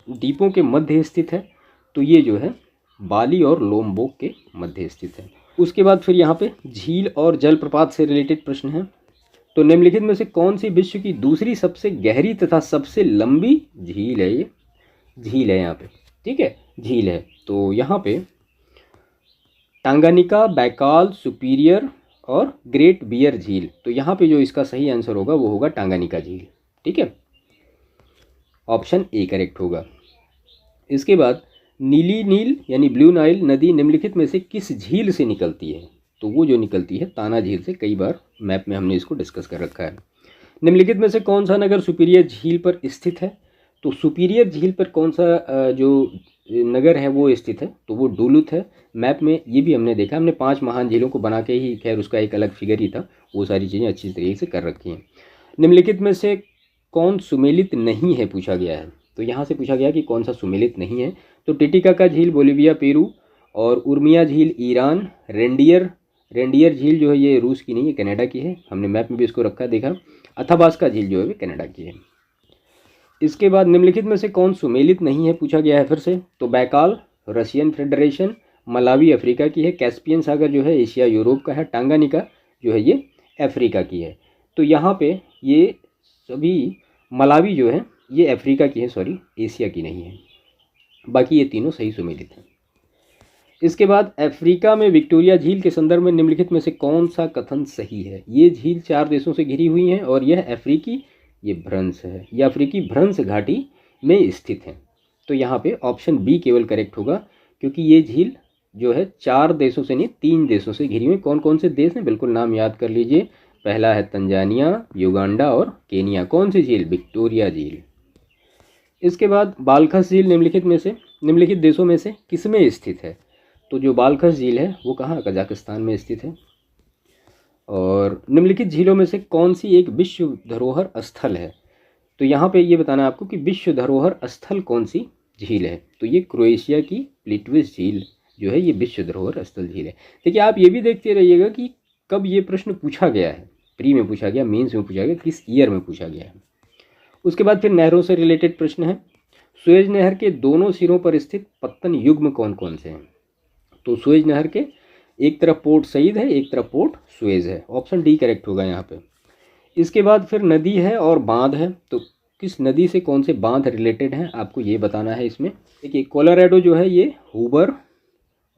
[SPEAKER 1] द्वीपों के मध्य स्थित है? तो ये जो है बाली और लोम्बोक के मध्य स्थित है। उसके बाद फिर यहाँ पे झील और जलप्रपात से रिलेटेड प्रश्न है। तो निम्नलिखित में से कौन सी विश्व की दूसरी सबसे गहरी तथा सबसे लंबी झील है? ये झील है यहाँ पे, ठीक है, झील है। तो यहाँ पे टांगानिका, बैकाल, सुपीरियर और ग्रेट बियर झील। तो यहाँ पे जो इसका सही आंसर होगा वो होगा टांगानिका झील, ठीक है, ऑप्शन ए करेक्ट होगा। इसके बाद नीली नील यानी ब्लू नाइल नदी निम्नलिखित में से किस झील से निकलती है? तो वो जो निकलती है ताना झील से। कई बार मैप में हमने इसको डिस्कस कर रखा है। निम्नलिखित में से कौन सा नगर सुपीरियर झील पर स्थित है? तो सुपीरियर झील पर कौन सा जो नगर है वो स्थित है? तो वो डुलुथ है। मैप में ये भी हमने देखा, हमने 5 महान झीलों को बना के ही, खैर उसका एक अलग फिगर ही था, वो सारी चीज़ें अच्छी तरीके से कर रखी हैं। निम्नलिखित में से कौन सुमेलित नहीं है पूछा गया है? तो यहाँ से पूछा गया कि कौन सा सुमेलित नहीं है। तो टिटिकाका झील बोलिविया पेरू, और उर्मिया झील ईरान, रेंडियर झील जो है ये रूस की नहीं है, कनाडा की है, हमने मैप में भी इसको रखा देखा। अथाबास्का झील जो है वो कनाडा की है। इसके बाद निम्नलिखित में से कौन सुमेलित नहीं है पूछा गया है फिर से। तो Baikal Russian federation, Malawi Africa की है, कैस्पियन सागर जो है एशिया यूरोप का है, टांगानिका जो है ये अफ्रीका की है। तो यहाँ पे ये सभी, मलावी जो है ये अफ्रीका की है, सॉरी एशिया की नहीं है, बाकी ये तीनों सही सुमेलित हैं। इसके बाद अफ्रीका में विक्टोरिया झील के संदर्भ में निम्नलिखित में से कौन सा कथन सही है? ये झील 4 देशों से घिरी हुई है और यह अफ्रीकी, ये भ्रंश है, यह अफ्रीकी भ्रंश घाटी में स्थित है। तो यहाँ पे ऑप्शन बी केवल करेक्ट होगा, क्योंकि ये झील जो है 4 देशों से नहीं 3 देशों से घिरी हुई। कौन कौन से देश हैं? बिल्कुल नाम याद कर लीजिए। पहला है तंजानिया, युगांडा और केनिया। कौन सी झील? विक्टोरिया झील। इसके बाद बालखस झील निम्नलिखित देशों में से किसमें स्थित है? तो जो बालखस झील है वो कहाँ? कजाकिस्तान में स्थित है। और निम्नलिखित झीलों में से कौन सी एक विश्व धरोहर स्थल है? तो यहाँ पे ये बताना है आपको कि विश्व धरोहर स्थल कौन सी झील है। तो ये क्रोएशिया की प्लिट्विस झील जो है ये विश्व धरोहर स्थल झील है। देखिए आप ये भी देखते रहिएगा कि कब ये प्रश्न पूछा गया है, प्री में पूछा गया, मेंस में पूछा गया, किस ईयर में पूछा गया है। उसके बाद फिर नहरों से रिलेटेड प्रश्न है। सुएज नहर के दोनों सिरों पर स्थित पत्तन युग्म कौन कौन से हैं? तो सुएज नहर के एक तरफ पोर्ट सईद है, एक तरफ पोर्ट सुएज है, ऑप्शन डी करेक्ट होगा यहाँ पे। इसके बाद फिर नदी है और बांध है, तो किस नदी से कौन से बांध रिलेटेड हैं आपको ये बताना है इसमें। देखिए कोलोराडो जो है ये हूबर,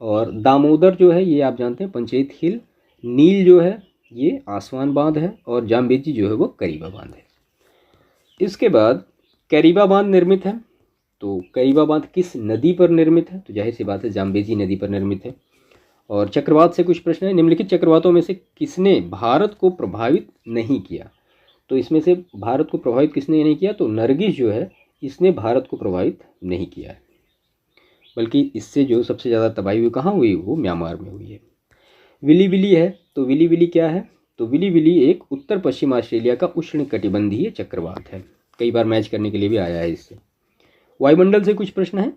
[SPEAKER 1] और दामोदर जो है ये आप जानते हैं पंचेत हिल, नील जो है ये आसवान बांध है, और जाम्बेजी जो है वो करीबा बांध है। इसके बाद करीबा बांध निर्मित है, तो करीबा बांध किस नदी पर निर्मित है? तो जाहिर सी बात है जाम्बेजी नदी पर निर्मित है। और चक्रवात से कुछ प्रश्न है। निम्नलिखित चक्रवातों में से किसने भारत को प्रभावित नहीं किया? तो इसमें से भारत को प्रभावित किसने नहीं किया? तो नरगिस जो है इसने भारत को प्रभावित नहीं किया है, बल्कि इससे जो सबसे ज़्यादा तबाही हुई कहाँ हुई? वो म्यांमार में हुई है। विली विली है, तो विली विली क्या है? तो विली विली एक उत्तर पश्चिम ऑस्ट्रेलिया का उष्णकटिबंधीय चक्रवात है, कई बार मैच करने के लिए भी आया है इससे। वायुमंडल से कुछ प्रश्न है।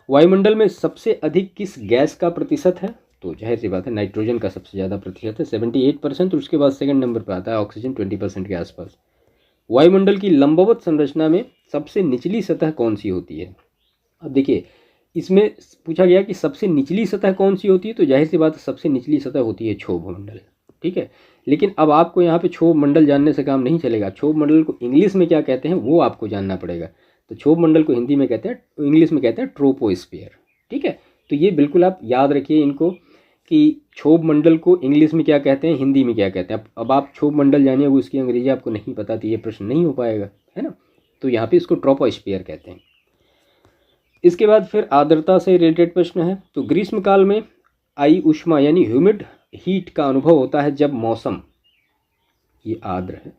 [SPEAKER 1] वायुमंडल में सबसे अधिक किस गैस का प्रतिशत है? तो जाहिर सी बात है नाइट्रोजन का सबसे ज़्यादा प्रतिशत है 78%, और उसके बाद सेकंड नंबर पर आता है ऑक्सीजन 20% के आसपास। वायुमंडल की लंबवत संरचना में सबसे निचली सतह कौन सी होती है? अब देखिए इसमें पूछा गया कि सबसे निचली सतह कौन सी होती है, तो जाहिर सी बात है सबसे निचली सतह होती है क्षोभ मंडल, ठीक है। लेकिन अब आपको यहाँ पे क्षोभ मंडल जानने से काम नहीं चलेगा। क्षोभ मंडल को इंग्लिश में क्या कहते हैं वो आपको जानना पड़ेगा। तो क्षोभ मंडल को हिंदी में कहते हैं, इंग्लिश में कहते हैं ट्रोपोस्फीयर, ठीक है। तो ये बिल्कुल आप याद रखिए इनको कि क्षोभ मंडल को इंग्लिश में क्या कहते हैं, हिंदी में क्या कहते हैं। अब आप क्षोभ मंडल जानिए, वो उसकी अंग्रेजी आपको नहीं पता तो ये प्रश्न नहीं हो पाएगा, है ना। तो यहाँ पे इसको ट्रोपोस्फीयर कहते हैं। इसके बाद फिर आर्द्रता से रिलेटेड प्रश्न है। तो ग्रीष्म काल में आई उष्मा यानी ह्यूमिड हीट का अनुभव होता है जब मौसम, ये आर्द्र है।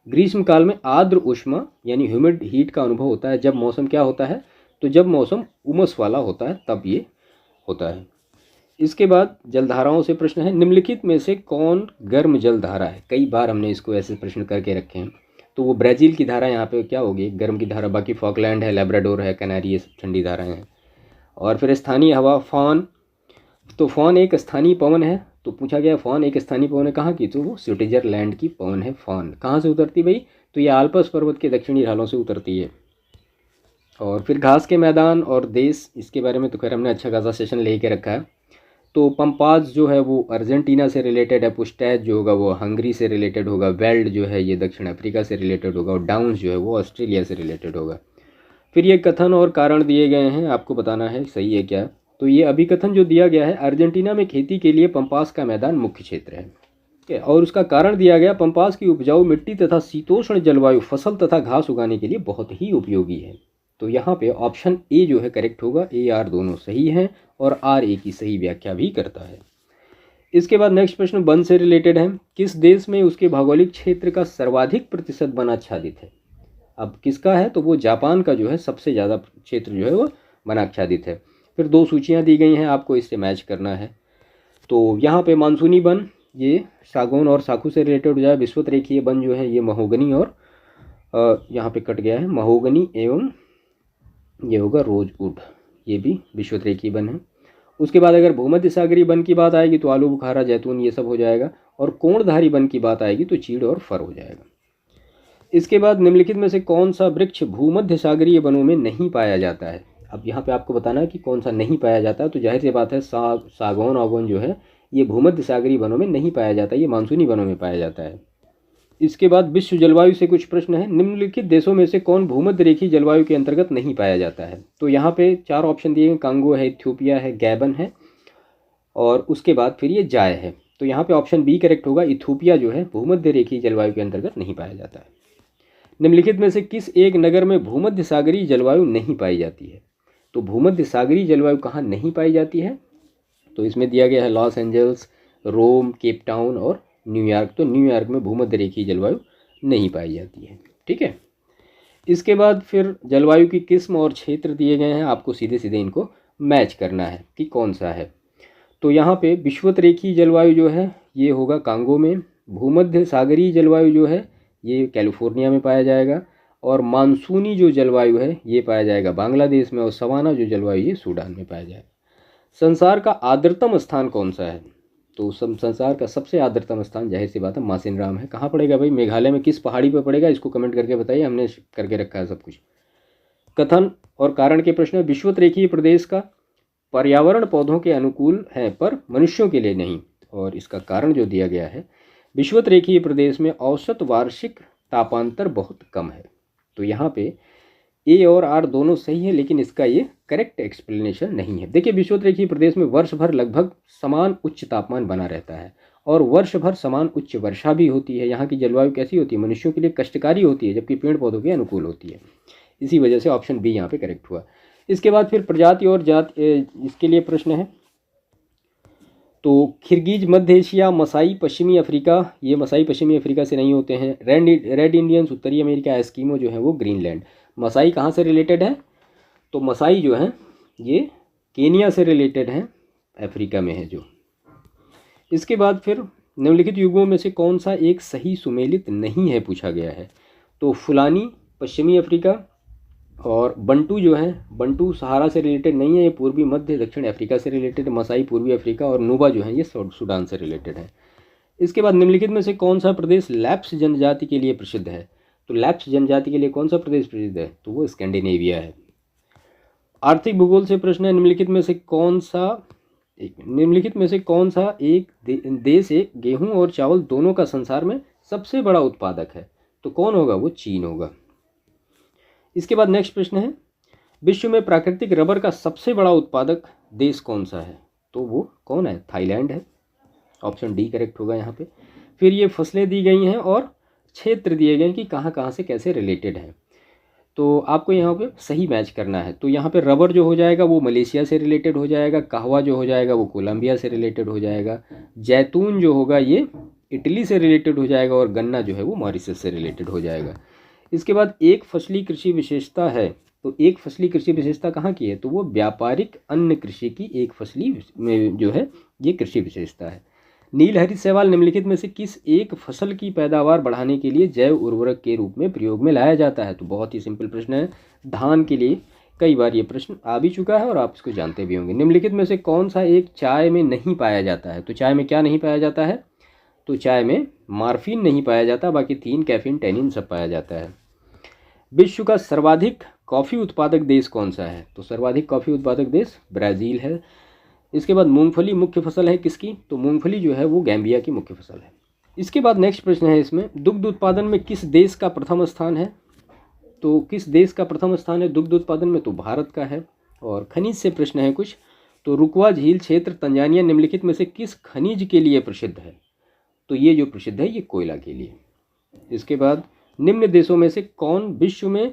[SPEAKER 1] ग्रीष्म काल में आर्द्र उष्मा यानी ह्यूमिड हीट का अनुभव होता है जब मौसम क्या होता है? तो जब मौसम उमस वाला होता है तब ये होता है। इसके बाद जलधाराओं से प्रश्न है, निम्नलिखित में से कौन गर्म जलधारा है। कई बार हमने इसको ऐसे प्रश्न करके रखे हैं। तो वो ब्राज़ील की धारा यहाँ पे क्या होगी, गर्म की धारा। बाकी फॉकलैंड है, लेब्राडोर है, कैनारी, ये सब ठंडी धाराएं हैं। और फिर स्थानीय हवा फॉन, तो फॉन एक स्थानीय पवन है। तो पूछा गया फॉन एक स्थानीय पवन है कहाँ की, तो वो स्विट्जरलैंड की पवन है फॉन। कहाँ से उतरती भाई, तो ये आल्प्स पर्वत के दक्षिणी ढालों से उतरती है। और फिर घास के मैदान और देश, इसके बारे में तो खैर हमने अच्छा खासा सेशन लेके रखा है। तो पंपाज जो है वो अर्जेंटीना से रिलेटेड है, पुस्टैज जो होगा वो हंगरी से रिलेटेड होगा, वेल्ड जो है ये दक्षिण अफ्रीका से रिलेटेड होगा, और डाउन्स जो है वो ऑस्ट्रेलिया से रिलेटेड होगा। फिर ये कथन और कारण दिए गए हैं, आपको बताना है सही है क्या। तो ये अभिकथन जो दिया गया है, अर्जेंटीना में खेती के लिए पंपास का मैदान मुख्य क्षेत्र है, और उसका कारण दिया गया पंपास की उपजाऊ मिट्टी तथा शीतोष्ण जलवायु फसल तथा घास उगाने के लिए बहुत ही उपयोगी है। तो यहाँ पे ऑप्शन ए जो है करेक्ट होगा, ए आर दोनों सही हैं और आर ए की सही व्याख्या भी करता है। इसके बाद नेक्स्ट प्रश्न वन से रिलेटेड है, किस देश में उसके भौगोलिक क्षेत्र का सर्वाधिक प्रतिशत वन आच्छादित है। अब किसका है, तो वो जापान का जो है सबसे ज़्यादा क्षेत्र जो है वो वन आच्छादित है। फिर दो सूचियाँ दी गई हैं, आपको इससे मैच करना है। तो यहाँ पे मानसूनी वन ये सागौन और साखू से रिलेटेड हो जाए, विषुवत रेखीय वन जो है ये महोगनी और यहाँ पे कट गया है, महोगनी एवं ये होगा रोजवुड, ये भी विषुवत रेखीय वन है। उसके बाद अगर भूमध्य सागरीय वन की बात आएगी तो आलू बुखारा, जैतून ये सब हो जाएगा, और कोणधारी वन की बात आएगी तो चीड़ और फर हो जाएगा। इसके बाद निम्नलिखित में से कौन सा वृक्ष भूमध्य सागरीय वनों में नहीं पाया जाता है। अब यहाँ पे आपको बताना है कि कौन सा नहीं पाया जाता है। तो जाहिर सी बात है सागौन आगौन जो है ये भूमध्य सागरीय वनों में नहीं पाया जाता, ये मानसूनी वनों में पाया जाता है। इसके बाद विश्व जलवायु से कुछ प्रश्न है, निम्नलिखित देशों में से कौन भूमध्य रेखीय जलवायु के अंतर्गत नहीं पाया जाता है। तो यहाँ पे चार ऑप्शन दिए हैं, कांगो है, इथियोपिया है, गैबन है, और उसके बाद फिर ये जाय है। तो यहाँ पे ऑप्शन बी करेक्ट होगा, इथियोपिया जो है भूमध्य रेखीय जलवायु के अंतर्गत नहीं पाया जाता है। निम्नलिखित में से किस एक नगर में भूमध्य सागरीय जलवायु नहीं पाई जाती है। तो भूमध्य सागरीय जलवायु कहाँ नहीं पाई जाती है, तो इसमें दिया गया है लॉस एंजल्स, रोम, केप टाउन और न्यूयॉर्क। तो न्यूयॉर्क में भूमध्य रेखीय जलवायु नहीं पाई जाती है। ठीक है। इसके बाद फिर जलवायु की किस्म और क्षेत्र दिए गए हैं, आपको सीधे सीधे इनको मैच करना है कि कौन सा है। तो यहाँ पे विषुवत रेखीय जलवायु जो है ये होगा कांगो में, भूमध्य सागरीय जलवायु जो है ये कैलिफोर्निया में पाया जाएगा, और मानसूनी जो जलवायु है ये पाया जाएगा बांग्लादेश में, और सवाना जो जलवायु ये सूडान में पाया जाएगा। संसार का आर्द्रतम स्थान कौन सा है, तो संसार का सबसे आर्द्रतम स्थान जाहिर सी बात है मासिनराम है। कहाँ पड़ेगा भाई, मेघालय में किस पहाड़ी पर पड़ेगा, इसको कमेंट करके बताइए, हमने करके रखा है सब कुछ। कथन और कारण के प्रश्न, विषुवत रेखीय प्रदेश का पर्यावरण पौधों के अनुकूल है पर मनुष्यों के लिए नहीं, और इसका कारण जो दिया गया है, विषुवत रेखीय प्रदेश में औसत वार्षिक तापांतर बहुत कम है। तो यहाँ पे ए और आर दोनों सही है, लेकिन इसका ये करेक्ट एक्सप्लेनेशन नहीं है। देखिए विषुवत रेखीय प्रदेश में वर्ष भर लगभग समान उच्च तापमान बना रहता है, और वर्ष भर समान उच्च वर्षा भी होती है। यहाँ की जलवायु कैसी होती है, मनुष्यों के लिए कष्टकारी होती है, जबकि पेड़ पौधों के अनुकूल होती है। इसी वजह से ऑप्शन बी यहाँ पे करेक्ट हुआ। इसके बाद फिर प्रजाति और जाति, इसके लिए प्रश्न है। तो खिरगिज मध्य एशिया, मसाई पश्चिमी अफ्रीका, ये मसाई पश्चिमी अफ्रीका से नहीं होते हैं। रेड इंडियंस उत्तरी अमेरिका, एस्किमो जो है वो ग्रीनलैंड। मसाई कहाँ से रिलेटेड है, तो मसाई जो है ये केनिया से रिलेटेड है, अफ्रीका में है जो। इसके बाद फिर निम्नलिखित युगों में से कौन सा एक सही सुमेलित नहीं है पूछा गया है। तो फुलानी पश्चिमी अफ्रीका, और बंटू जो है, बंटू सहारा से रिलेटेड नहीं है, ये पूर्वी मध्य दक्षिण अफ्रीका से रिलेटेड। मसाई पूर्वी अफ्रीका, और नुबा जो है ये सूडान से रिलेटेड है। इसके बाद निम्नलिखित में से कौन सा प्रदेश लैप्स जनजाति के लिए प्रसिद्ध है। तो लैप्स जनजाति के लिए कौन सा प्रदेश प्रसिद्ध है, तो वो स्कैंडिनेविया है। आर्थिक भूगोल से प्रश्न है, निम्नलिखित में से कौन सा एक देश एक गेहूं और चावल दोनों का संसार में सबसे बड़ा उत्पादक है। तो कौन होगा, वो चीन होगा। इसके बाद नेक्स्ट प्रश्न है, विश्व में प्राकृतिक रबर का सबसे बड़ा उत्पादक देश कौन सा है। तो वो कौन है, थाईलैंड है। ऑप्शन डी करेक्ट होगा यहाँ पे। फिर ये फसलें दी गई हैं और क्षेत्र दिए गए कि कहाँ कहाँ से कैसे रिलेटेड है। तो आपको यहाँ पे सही मैच करना है। तो यहाँ पे रबर जो हो जाएगा वो मलेशिया से रिलेटेड हो जाएगा, कहवा जो हो जाएगा वो कोलंबिया से रिलेटेड हो जाएगा, जैतून जो होगा ये इटली से रिलेटेड हो जाएगा, और गन्ना जो है वो मॉरिशस से रिलेटेड हो जाएगा। इसके बाद एक फसली कृषि विशेषता है तो एक फसली कृषि विशेषता कहाँ की है? तो वो व्यापारिक अन्न कृषि की एक फसली में जो है ये कृषि विशेषता है। नील हरित शैवाल निम्नलिखित में से किस एक फसल की पैदावार बढ़ाने के लिए जैव उर्वरक के रूप में प्रयोग में लाया जाता है? तो बहुत ही सिंपल प्रश्न है। धान के लिए कई बार ये प्रश्न आ भी चुका है और आप इसको जानते भी होंगे। निम्नलिखित में से कौन सा एक चाय में नहीं पाया जाता है? तो चाय में क्या नहीं पाया जाता है? तो चाय में मार्फिन नहीं पाया जाता, बाकी 3 कैफीन, टैनिन सब पाया जाता है। विश्व का सर्वाधिक कॉफ़ी उत्पादक देश कौन सा है? तो सर्वाधिक कॉफ़ी उत्पादक देश ब्राज़ील है। इसके बाद मूंगफली मुख्य फसल है किसकी? तो मूंगफली जो है वो गैम्बिया की मुख्य फसल है। इसके बाद नेक्स्ट प्रश्न है इसमें, दुग्ध उत्पादन में किस देश का प्रथम स्थान है? तो किस देश का प्रथम स्थान है दुग्ध उत्पादन में? तो भारत का है। और खनिज से प्रश्न है कुछ, तो रुकवा झील क्षेत्र तंजानिया निम्नलिखित में से किस खनिज के लिए प्रसिद्ध है? तो ये जो प्रसिद्ध है ये कोयला के लिए। इसके बाद निम्न देशों में से कौन विश्व में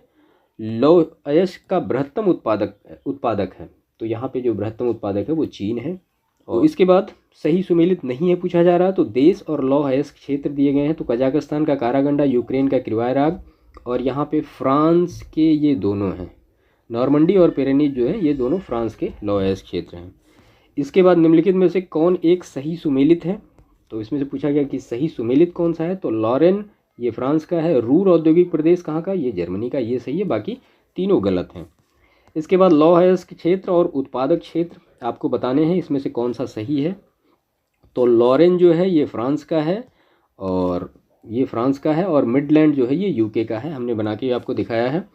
[SPEAKER 1] लौह अयस्क का बृहत्तम उत्पादक है? तो यहाँ पे जो बृहत्तम उत्पादक है वो चीन है। और इसके बाद सही सुमेलित नहीं है पूछा जा रहा, तो देश और लौह अयस्क क्षेत्र दिए गए हैं। तो कजाकिस्तान का कारागंडा, यूक्रेन का क्रिवाय राग, और यहाँ पे फ्रांस के ये दोनों हैं, नॉर्मंडी और पेरेनीज जो है ये दोनों फ्रांस के लौह अयस्क क्षेत्र हैं। इसके बाद निम्नलिखित में से कौन एक सही सुमेलित है? तो इसमें से पूछा गया कि सही सुमेलित कौन सा है? तो लॉरेन ये फ्रांस का है। रूर औद्योगिक प्रदेश कहाँ का? ये जर्मनी का। ये सही है, बाकी तीनों गलत हैं। इसके बाद लौह अयस्क क्षेत्र और उत्पादक क्षेत्र आपको बताने हैं, इसमें से कौन सा सही है? तो लॉरेन जो है ये फ्रांस का है, और ये फ्रांस का है, और मिडलैंड जो है ये यूके का है, हमने बना के आपको दिखाया है।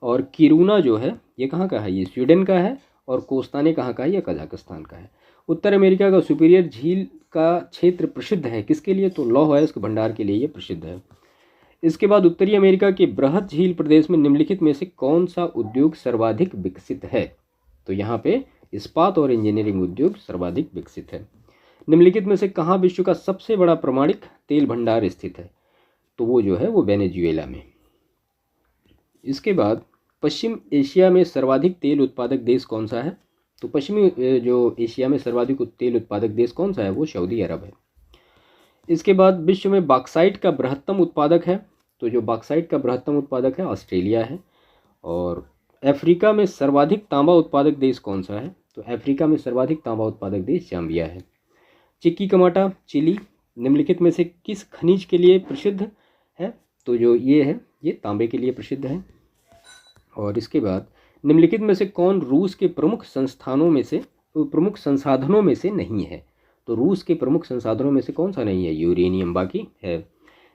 [SPEAKER 1] और किरूना जो है ये कहाँ का है? ये स्वीडन का है। और कोस्ताने कहाँ का है? ये कजाकिस्तान का है। उत्तर अमेरिका का सुपीरियर झील का क्षेत्र प्रसिद्ध है किसके लिए? तो लौह अयस्क भंडार के लिए ये प्रसिद्ध है। इसके बाद उत्तरी अमेरिका के बृहत झील प्रदेश में निम्नलिखित में से कौन सा उद्योग सर्वाधिक विकसित है? तो यहाँ पे इस्पात और इंजीनियरिंग उद्योग सर्वाधिक विकसित है। निम्नलिखित में से कहाँ विश्व का सबसे बड़ा प्रमाणिक तेल भंडार स्थित है? तो वो जो है वो वेनेजुएला में। इसके बाद पश्चिम एशिया में सर्वाधिक तेल उत्पादक देश कौन सा है? तो पश्चिमी जो एशिया में सर्वाधिक तेल उत्पादक देश कौन सा है? वो सऊदी अरब है। इसके बाद विश्व में बॉक्साइट का बृहत्तम उत्पादक है, तो जो बॉक्साइट का बृहत्तम उत्पादक है ऑस्ट्रेलिया है। और अफ्रीका में सर्वाधिक तांबा उत्पादक देश कौन सा है? तो अफ्रीका में सर्वाधिक तांबा उत्पादक देश जाम्बिया है। चिक्की कमाटा चिली निम्नलिखित में से किस खनिज के लिए प्रसिद्ध है? तो जो ये है ये तांबे के लिए प्रसिद्ध है। और इसके बाद निम्नलिखित में से कौन रूस के प्रमुख संसाधनों में से नहीं है? तो रूस के प्रमुख संसाधनों में से कौन सा नहीं है? यूरेनियम, बाकी है।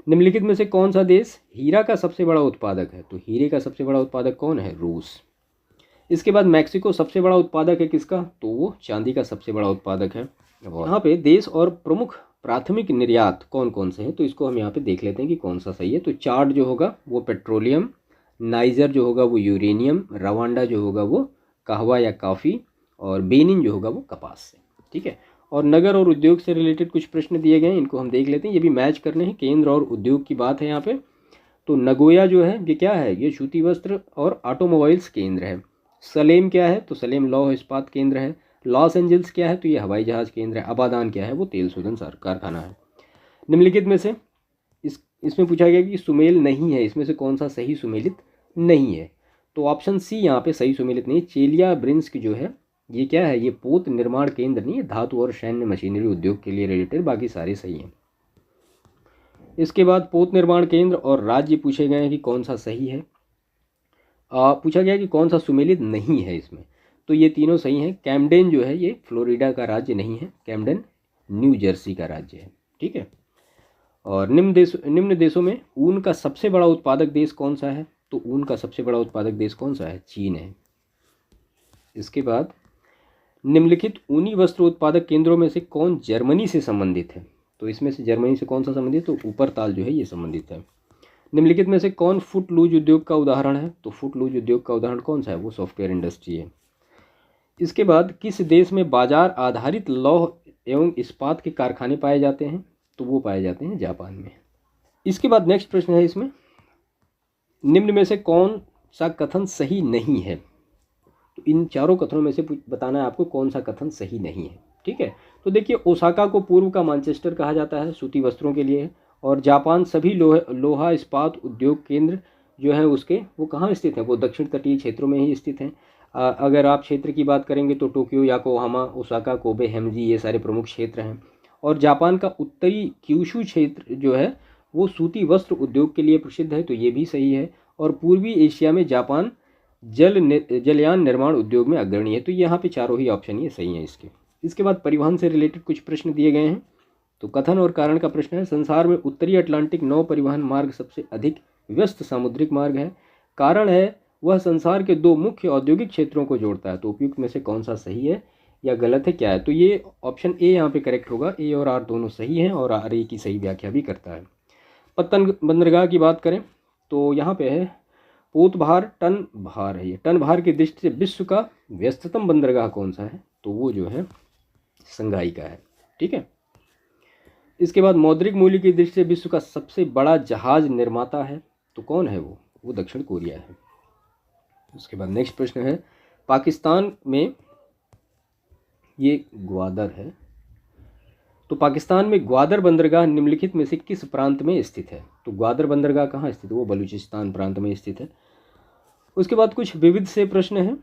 [SPEAKER 1] निम्नलिखित में से कौन सा देश हीरा का सबसे बड़ा उत्पादक है? तो हीरे का सबसे बड़ा उत्पादक कौन है? रूस। इसके बाद मैक्सिको सबसे बड़ा उत्पादक है किसका? तो वो चांदी का सबसे बड़ा उत्पादक है। यहाँ पे देश और प्रमुख प्राथमिक निर्यात कौन कौन से हैं, तो इसको हम यहाँ पे देख लेते हैं कि कौन सा सही है। तो चाड जो होगा वो पेट्रोलियम, नाइजर जो होगा वो यूरेनियम, रवांडा जो होगा वो कहवा या कॉफ़ी, और बेनिन जो होगा वो कपास से। ठीक है। और नगर और उद्योग से रिलेटेड कुछ प्रश्न दिए गए हैं, इनको हम देख लेते हैं। ये भी मैच करने हैं, केंद्र और उद्योग की बात है यहाँ पे। तो नगोया जो है ये क्या है? ये सूती वस्त्र और ऑटोमोबाइल्स केंद्र है। सलेम क्या है? तो सलेम लौह इस्पात केंद्र है। लॉस एंजल्स क्या है? तो ये हवाई जहाज़ केंद्र है। अबादान क्या है? वो तेल शोधन कारखाना है। निम्नलिखित में से इसमें पूछा गया कि सुमेल नहीं है, इसमें से कौन सा सही सुमेलित नहीं है? तो ऑप्शन सी यहाँ पे सही सुमेलित नहीं। चेलियाब्रिंस्क जो है ये क्या है? ये पोत निर्माण केंद्र नहीं है, धातु और सैन्य मशीनरी उद्योग के लिए रिलेटेड, बाकी सारे सही हैं। इसके बाद पोत निर्माण केंद्र और राज्य पूछे गए हैं कि कौन सा सही है। पूछा गया कि कौन सा सुमेलित नहीं है इसमें, तो ये तीनों सही हैं। कैमडेन जो है ये फ्लोरिडा का राज्य नहीं है, कैमडेन न्यू जर्सी का राज्य है। ठीक है। और निम्न देशों में ऊन का सबसे बड़ा उत्पादक देश कौन सा है? तो ऊन का सबसे बड़ा उत्पादक देश कौन सा है? चीन है। इसके बाद निम्नलिखित ऊनी वस्त्र उत्पादक केंद्रों में से कौन जर्मनी से संबंधित है? तो इसमें से जर्मनी से कौन सा संबंधित? तो ऊपर ताल जो है ये संबंधित है। निम्नलिखित में से कौन फुट लूज उद्योग का उदाहरण है? तो फुट लूज उद्योग का उदाहरण कौन सा है? वो सॉफ्टवेयर इंडस्ट्री है। इसके बाद किस देश में बाजार आधारित लौह एवं इस्पात के कारखाने पाए जाते हैं? तो वो पाए जाते हैं जापान में। इसके बाद नेक्स्ट प्रश्न है इसमें, निम्न में से कौन सा कथन सही नहीं है? तो इन चारों कथनों में से बताना है आपको कौन सा कथन सही नहीं है। ठीक है। तो देखिए, ओसाका को पूर्व का मैनचेस्टर कहा जाता है, सूती वस्त्रों के लिए, और जापान सभी लोहा इस्पात उद्योग केंद्र जो हैं उसके वो कहाँ स्थित हैं, वो दक्षिण तटीय क्षेत्रों में ही स्थित हैं। अगर आप क्षेत्र की बात करेंगे तो टोक्यो, योकोहामा, ओसाका, कोबे, हेमजी ये सारे प्रमुख क्षेत्र हैं। और जापान का उत्तरी क्यूशू क्षेत्र जो है वो सूती वस्त्र उद्योग के लिए प्रसिद्ध है, तो ये भी सही है। और पूर्वी एशिया में जापान जलयान निर्माण उद्योग में अग्रणी है, तो यहाँ पे चारों ही ऑप्शन ये सही हैं इसके। इसके बाद परिवहन से रिलेटेड कुछ प्रश्न दिए गए हैं। तो कथन और कारण का प्रश्न है, संसार में उत्तरी अटलांटिक नौ परिवहन मार्ग सबसे अधिक व्यस्त सामुद्रिक मार्ग है। कारण है वह संसार के दो मुख्य औद्योगिक क्षेत्रों को जोड़ता है। तो उपयुक्त में से कौन सा सही है या गलत है, क्या है? तो ये ऑप्शन ए यहाँ पे करेक्ट होगा। ए और आर दोनों सही हैं और आर ए की सही व्याख्या भी करता है। पत्तन बंदरगाह की बात करें तो यहाँ पे है पोतभार टन भार है। ये टन भार की दृष्टि से विश्व का व्यस्ततम बंदरगाह कौन सा है, तो वो जो है संघाई का है। ठीक है। इसके बाद मौद्रिक मूल्य की दृष्टि से विश्व का सबसे बड़ा जहाज निर्माता है, तो कौन है वो दक्षिण कोरिया है। उसके बाद नेक्स्ट प्रश्न है, पाकिस्तान में ये ग्वादर है, तो पाकिस्तान में ग्वादर बंदरगाह निम्नलिखित में से किस प्रांत में स्थित है। तो ग्वादर बंदरगाह कहाँ स्थित है, वो बलूचिस्तान प्रांत में स्थित है। उसके बाद कुछ विविध से प्रश्न हैं,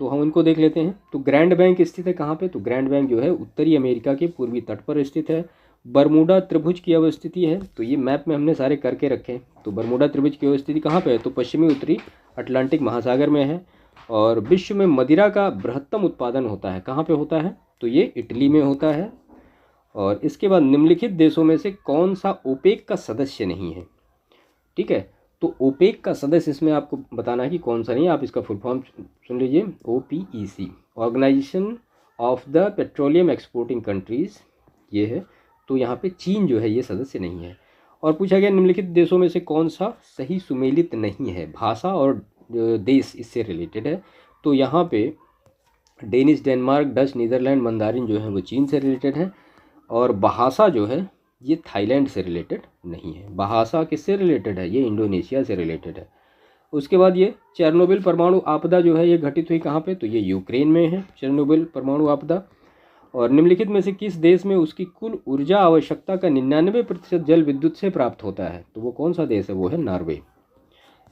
[SPEAKER 1] तो हम उनको देख लेते हैं। तो ग्रैंड बैंक स्थित है कहाँ पे, तो ग्रैंड बैंक जो है उत्तरी अमेरिका के पूर्वी तट पर स्थित है। बरमूडा त्रिभुज की अवस्थिति है, तो ये मैप में हमने सारे करके रखे हैं। तो बरमूडा त्रिभुज की अवस्थिति कहाँ पे है, तो पश्चिमी उत्तरी अटलांटिक महासागर में है। और विश्व में मदिरा का बृहत्तम उत्पादन होता है, कहाँ पे होता है, तो ये इटली में होता है। और इसके बाद निम्नलिखित देशों में से कौन सा ओपेक का सदस्य नहीं है। ठीक है, तो ओपेक का सदस्य इसमें आपको बताना है कि कौन सा नहीं है। आप इसका फुल फॉर्म सुन लीजिए, OPEC, organization of the petroleum exporting countries, ये है। तो यहाँ पे चीन जो है ये सदस्य नहीं है। और पूछा गया निम्नलिखित देशों में से कौन सा सही सुमेलित नहीं है, भाषा और देश इससे रिलेटेड है। तो यहाँ पे Danish, Denmark, Dutch, Netherlands, Mandarin जो है वो चीन से रिलेटेड है। और बहासा जो है ये थाईलैंड से रिलेटेड नहीं है। बहासा किससे रिलेटेड है, ये इंडोनेशिया से रिलेटेड है। उसके बाद ये चेरनोबिल परमाणु आपदा जो है ये घटित हुई कहाँ पे, तो ये यूक्रेन में है चेरनोबिल परमाणु आपदा। और निम्नलिखित में से किस देश में उसकी कुल ऊर्जा आवश्यकता का 99% जल विद्युत से प्राप्त होता है, तो वो कौन सा देश है, वो है नॉर्वे।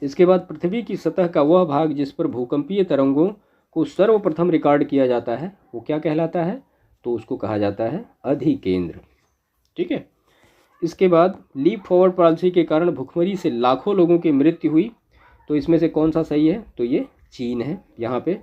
[SPEAKER 1] इसके बाद पृथ्वी की सतह का वह भाग जिस पर भूकंपीय तरंगों को सर्वप्रथम रिकॉर्ड किया जाता है वो क्या कहलाता है, तो उसको कहा जाता है अधिकेंद्र। ठीक है। इसके बाद लीप फॉरवर्ड पॉलिसी के कारण भुखमरी से लाखों लोगों की मृत्यु हुई, तो इसमें से कौन सा सही है, तो ये चीन है यहाँ पे।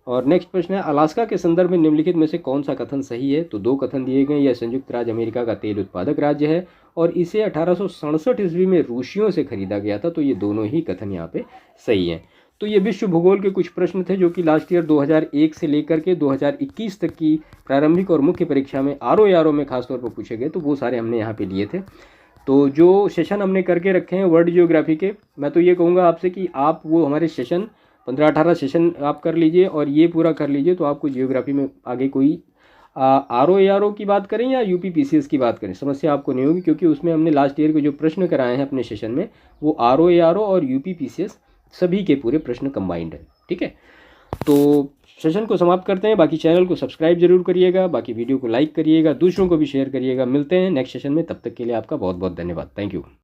[SPEAKER 1] और नेक्स्ट प्रश्न है, अलास्का के संदर्भ में निम्नलिखित में से कौन सा कथन सही है। तो दो कथन दिए गए, यह संयुक्त राज्य अमेरिका का तेल उत्पादक राज्य है और इसे 1867 ईस्वी में रूसियों से खरीदा गया था, तो ये दोनों ही कथन यहाँ पे सही हैं। तो ये विश्व भूगोल के कुछ प्रश्न थे जो कि लास्ट ईयर 2001 से लेकर के 2021 तक की प्रारंभिक और मुख्य परीक्षा में RO में खासतौर पर पूछे गए, तो वो सारे हमने यहाँ पे लिए थे। तो जो सेशन हमने करके रखे हैं वर्ल्ड जियोग्राफी के, मैं तो ये कहूँगा आपसे कि आप वो हमारे सेशन 15-18 सेशन आप कर लीजिए और ये पूरा कर लीजिए, तो आपको जियोग्राफी में आगे कोई RO की बात करें या UPPCS की बात करें समस्या आपको नहीं होगी, क्योंकि उसमें हमने लास्ट ईयर के जो प्रश्न कराए हैं अपने सेशन में वो RO और UPPCS सभी के पूरे प्रश्न कंबाइंड है। ठीक है, तो सेशन को समाप्त करते हैं। बाकी चैनल को सब्सक्राइब जरूर करिएगा, बाकी वीडियो को लाइक करिएगा, दूसरों को भी शेयर करिएगा। मिलते हैं नेक्स्ट सेशन में, तब तक के लिए आपका बहुत बहुत धन्यवाद। Thank you.